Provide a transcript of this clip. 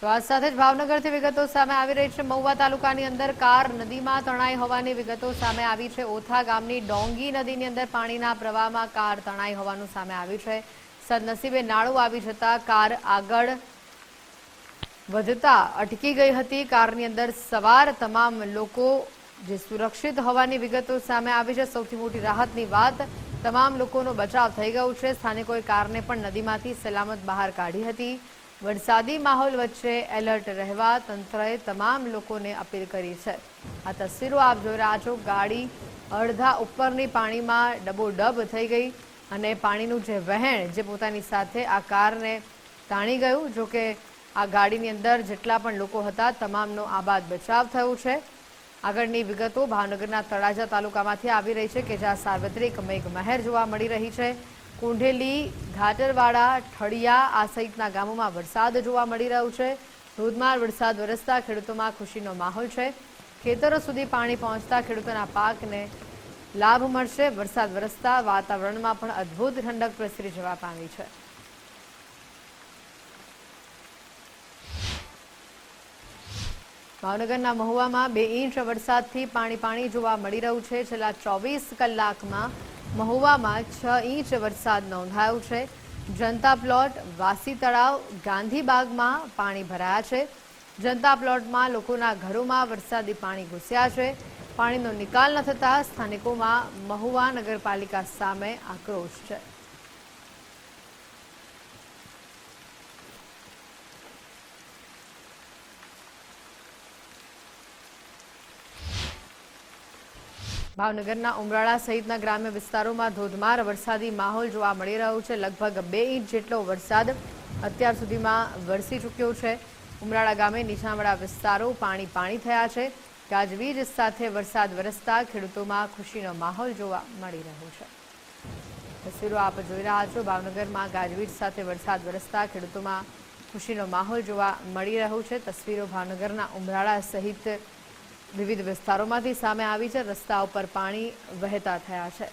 તો આ સાથે જ ભાવનગરથી વિગતો સામે આવી રહી છે। મહુવા તાલુકાની અંદર કાર નદીમાં તણાઈ હોવાની વિગતો સામે આવી છે। ઓથા ગામની ડોંગી નદીની અંદર પાણીના પ્રવાહમાં કાર તણાઈ હોવાનું સામે આવ્યું છે। સદનસીબે નાળું આવી જતા કાર આગળ વધતા અટકી ગઈ હતી। કારની અંદર સવાર તમામ લોકો જે સુરક્ષિત હોવાની વિગતો સામે આવી છે। સૌથી મોટી રાહતની વાત તમામ લોકોનો બચાવ થઈ ગયો છે। સ્થાનિકોએ કારને પણ નદીમાંથી સલામત બહાર કાઢી હતી। વરસાદી માહોલ વચ્ચે એલર્ટ રહેવા તંત્રએ તમામ લોકોને અપીલ કરી છે। આ તસવીરો આપ જોઈ રહ્યા છો। ગાડી અડધા ઉપરની પાણીમાં ડબોડબ થઈ ગઈ અને પાણીનું જે વહેણ જે પોતાની સાથે આ કારને તાણી ગયું। જોકે આ ગાડીની અંદર જેટલા પણ લોકો હતા તમામનો આબાદ બચાવ થયો છે। આગળની વિગતો ભાવનગરના તળાજા તાલુકામાંથી આવી રહી છે કે જ્યાં સાર્વત્રિક મેઘમહેર જોવા મળી રહી છે। કુંઢેલી, ઘાટરવાડા, ઠળિયા આ સહિતના ગામોમાં વરસાદ જોવા મળી રહ્યો છે। ધોધમાર વરસાદ વરસતા ખેડૂતોમાં ખુશીનો માહોલ છે। ખેતરો સુધી પાણી પહોંચતા ખેડૂતોના પાકને લાભ મળશે। વરસાદ વરસતા વાતાવરણમાં પણ અદ્ભુત ઠંડક પ્રસરી જવા પામી છે। ભાવનગરના મહુવામાં 2 ઇંચ વરસાદથી પાણી જોવા મળી રહ્યું છે। છેલ્લા 24 કલાકમાં મહુવામાં 6 ઇંચ વરસાદ નોંધાયો છે। જનતા પ્લોટ, વાસી તળાવ, ગાંધીબાગમાં પાણી ભરાયા છે। જનતા પ્લોટમાં લોકોના ઘરોમાં વરસાદી પાણી ઘૂસ્યા છે। પાણીનો નિકાલ ન થતાં સ્થાનિકોમાં મહુવા નગરપાલિકા સામે આક્રોશ છે। ભાવનગરના ઉમરાળા સહિતના ગ્રામ્ય વિસ્તારોમાં ધોધમાર વરસાદી માહોલ જોવા મળી રહ્યો છે। લગભગ 2 ઇંચ જેટલો વરસાદ અત્યાર સુધીમાં વરસી ચૂક્યો છે। ઉમરાળા ગામે નીચાણવાળા વિસ્તારો પાણી થયા છે। ગાજવીજ સાથે વરસાદ વરસતા ખેડૂતોમાં ખુશીનો માહોલ જોવા મળી રહ્યો છે। તસવીરો આપ જોઈ રહ્યા છો। ભાવનગરમાં ગાજવીજ સાથે વરસાદ વરસતા ખેડૂતોમાં ખુશીનો માહોલ જોવા મળી રહ્યો છે। તસવીરો ભાવનગરના ઉમરાળા સહિત વિવિધ વિસ્તારોમાંથી સામે આવી છે। રસ્તા ઉપર પાણી વહેતા થયા છે।